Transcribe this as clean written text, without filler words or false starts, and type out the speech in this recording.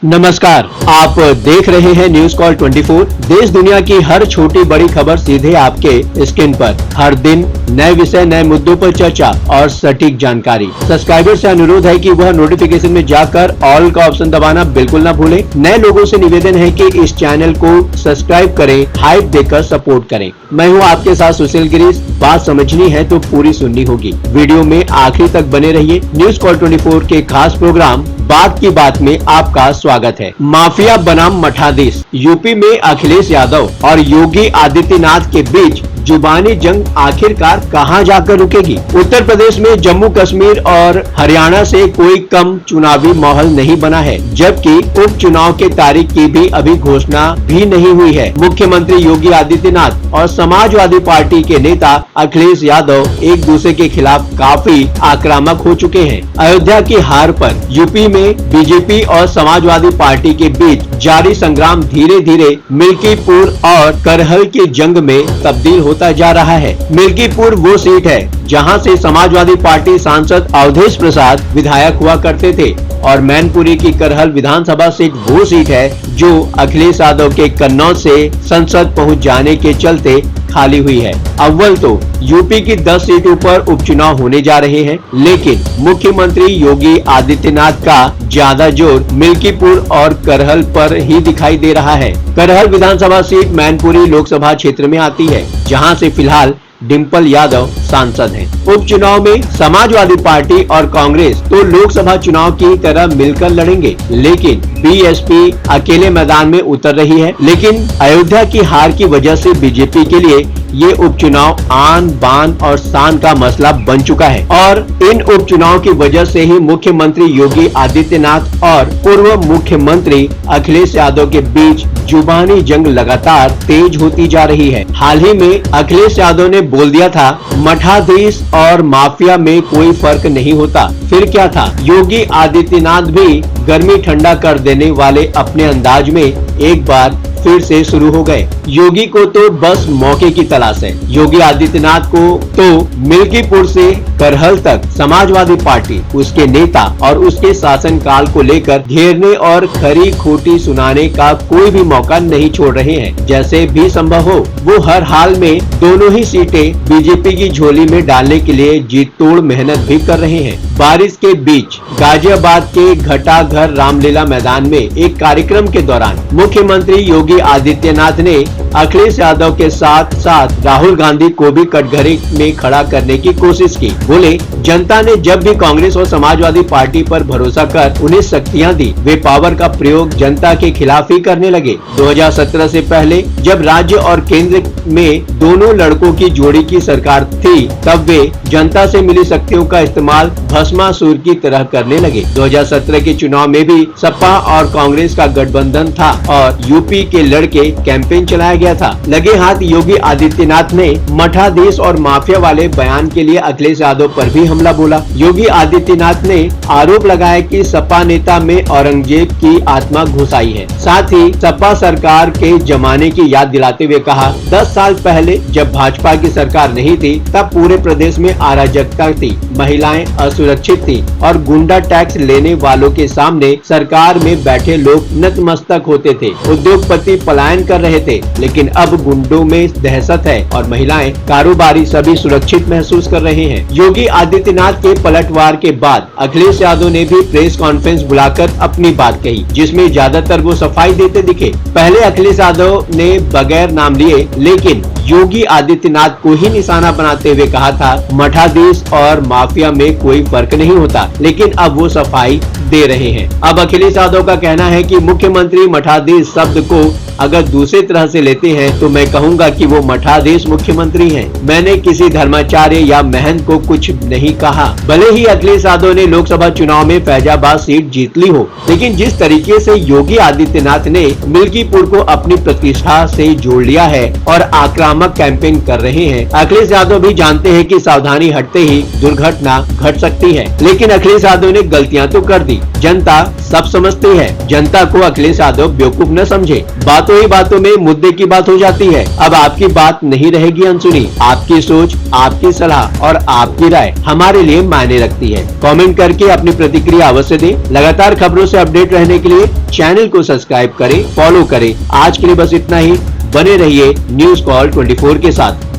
नमस्कार, आप देख रहे हैं न्यूज कॉल 24। देश दुनिया की हर छोटी बड़ी खबर सीधे आपके स्क्रीन पर। हर दिन नए विषय, नए मुद्दों पर चर्चा और सटीक जानकारी। सब्सक्राइबर से अनुरोध है कि वह नोटिफिकेशन में जाकर ऑल का ऑप्शन दबाना बिल्कुल न भूलें। नए लोगों से निवेदन है कि इस चैनल को सब्सक्राइब करें, हाइप देकर सपोर्ट करें। मैं हूं आपके साथ सुशील गिरीश। बात समझनी है तो पूरी सुननी होगी। वीडियो में आखिरी तक बने रहिए। न्यूज कॉल 24 के खास प्रोग्राम बात की बात में आपका स्वागत है। माफिया बनाम मठाधीश। यूपी में अखिलेश यादव और योगी आदित्यनाथ के बीच जुबानी जंग आखिरकार कहां जाकर रुकेगी? उत्तर प्रदेश में जम्मू कश्मीर और हरियाणा से कोई कम चुनावी माहौल नहीं बना है, जबकि उपचुनाव के तारीख की भी अभी घोषणा भी नहीं हुई है। मुख्यमंत्री योगी आदित्यनाथ और समाजवादी पार्टी के नेता अखिलेश यादव एक दूसरे के खिलाफ काफी आक्रामक हो चुके हैं। अयोध्या की हार पर यूपी में बीजेपी और समाजवादी पार्टी के बीच जारी संग्राम धीरे धीरे मिल्कीपुर और करहल की जंग में तब्दील होता जा रहा है। मिल्कीपुर वो सीट है जहां से समाजवादी पार्टी सांसद अवधेश प्रसाद विधायक हुआ करते थे और मैनपुरी की करहल विधानसभा सीट वो सीट है जो अखिलेश यादव के कन्नौज से संसद पहुंच जाने के चलते खाली हुई है। अव्वल तो यूपी की 10 सीटों पर उपचुनाव होने जा रहे हैं, लेकिन मुख्यमंत्री योगी आदित्यनाथ का ज्यादा जोर मिल्कीपुर और करहल पर ही दिखाई दे रहा है। करहल विधानसभा सीट मैनपुरी लोकसभा क्षेत्र में आती है, जहां से फिलहाल डिम्पल यादव सांसद हैं। उपचुनाव में समाजवादी पार्टी और कांग्रेस तो लोकसभा चुनाव की तरह मिलकर लड़ेंगे, लेकिन बीएसपी अकेले मैदान में उतर रही है। लेकिन अयोध्या की हार की वजह से बीजेपी के लिए ये उपचुनाव आन बान और शान का मसला बन चुका है और इन उपचुनाव की वजह से ही मुख्यमंत्री योगी आदित्यनाथ और पूर्व मुख्यमंत्री अखिलेश यादव के बीच जुबानी जंग लगातार तेज होती जा रही है। हाल ही में अखिलेश यादव ने बोल दिया था, मठाधीश और माफिया में कोई फर्क नहीं होता। फिर क्या था? योगी आदित्यनाथ भी गर्मी ठंडा कर देने वाले अपने अंदाज में एक बार फिर से शुरू हो गए। योगी को तो बस मौके की तलाश है। योगी आदित्यनाथ को तो मिल्कीपुर से करहल तक समाजवादी पार्टी, उसके नेता और उसके शासनकाल को लेकर घेरने और खरी खोटी सुनाने का कोई भी मौका नहीं छोड़ रहे हैं। जैसे भी संभव हो वो हर हाल में दोनों ही सीटें बीजेपी की झोली में डालने के लिए जी तोड़ मेहनत भी कर रहे हैं। बारिश के बीच गाजियाबाद के घटाघर रामलीला मैदान में एक कार्यक्रम के दौरान मुख्यमंत्री योगी आदित्यनाथ ने अखिलेश यादव के साथ साथ राहुल गांधी को भी कटघरे में खड़ा करने की कोशिश की। बोले, जनता ने जब भी कांग्रेस और समाजवादी पार्टी पर भरोसा कर उन्हें शक्तियां दी, वे पावर का प्रयोग जनता के खिलाफ ही करने लगे। 2017 से पहले जब राज्य और केंद्र में दोनों लड़कों की जोड़ी की सरकार थी, तब वे जनता से मिली शक्तियों का इस्तेमाल भस्मासुर की तरह करने लगे। 2017 के चुनाव में भी सपा और कांग्रेस का गठबंधन था और यूपी के लड़के कैंपेन चलाया गया था। लगे हाथ योगी आदित्यनाथ ने मठाधीश और माफिया वाले बयान के लिए अखिलेश यादव पर भी हमला बोला। योगी आदित्यनाथ ने आरोप लगाया कि सपा नेता में औरंगजेब की आत्मा घुसाई है। साथ ही सपा सरकार के जमाने की याद दिलाते हुए कहा, 10 साल पहले जब भाजपा की सरकार नहीं थी तब पूरे प्रदेश में अराजकता थी, महिलाएं असुरक्षित थी और गुंडा टैक्स लेने वालों के सामने सरकार में बैठे लोग नतमस्तक होते थे। उद्योगपति पलायन कर रहे थे, लेकिन अब गुंडों में दहशत है और महिलाएं, कारोबारी सभी सुरक्षित महसूस कर रहे हैं। योगी आदित्यनाथ के पलटवार के बाद अखिलेश यादव ने भी प्रेस कॉन्फ्रेंस बुलाकर अपनी बात कही, जिसमें ज्यादातर वो सफाई देते दिखे। पहले अखिलेश यादव ने बगैर नाम लिए लेकिन योगी आदित्यनाथ को ही निशाना बनाते हुए कहा था, मठाधीश और माफिया में कोई फर्क नहीं होता, लेकिन अब वो सफाई दे रहे हैं। अब अखिलेश यादव का कहना है कि मुख्यमंत्री मठाधीश शब्द को अगर दूसरी तरह से लेते हैं तो मैं कहूंगा कि वो मठाधीश मुख्यमंत्री हैं। मैंने किसी धर्माचार्य या महंत को कुछ नहीं कहा। भले ही अखिलेश यादव ने लोकसभा चुनाव में फैजाबाद सीट जीत ली हो, लेकिन जिस तरीके से योगी आदित्यनाथ ने मिल्कीपुर को अपनी प्रतिष्ठा से जोड़ लिया है और आक्रामक कैंपेन कर रहे हैं, अखिलेश यादव भी जानते हैं कि सावधानी हटते ही दुर्घटना घट सकती है। लेकिन अखिलेश यादव ने गलतियां तो कर दी। जनता सब समझती है। जनता को अखिलेश यादव बेवकूफ न समझे। बात बातों ही बातों में मुद्दे की बात हो जाती है। अब आपकी बात नहीं रहेगी अनसुनी। आपकी सोच, आपकी सलाह और आपकी राय हमारे लिए मायने रखती है। कमेंट करके अपनी प्रतिक्रिया अवश्य दें। लगातार खबरों से अपडेट रहने के लिए चैनल को सब्सक्राइब करें, फॉलो करें। आज के लिए बस इतना ही। बने रहिए न्यूज कॉल 24 के साथ।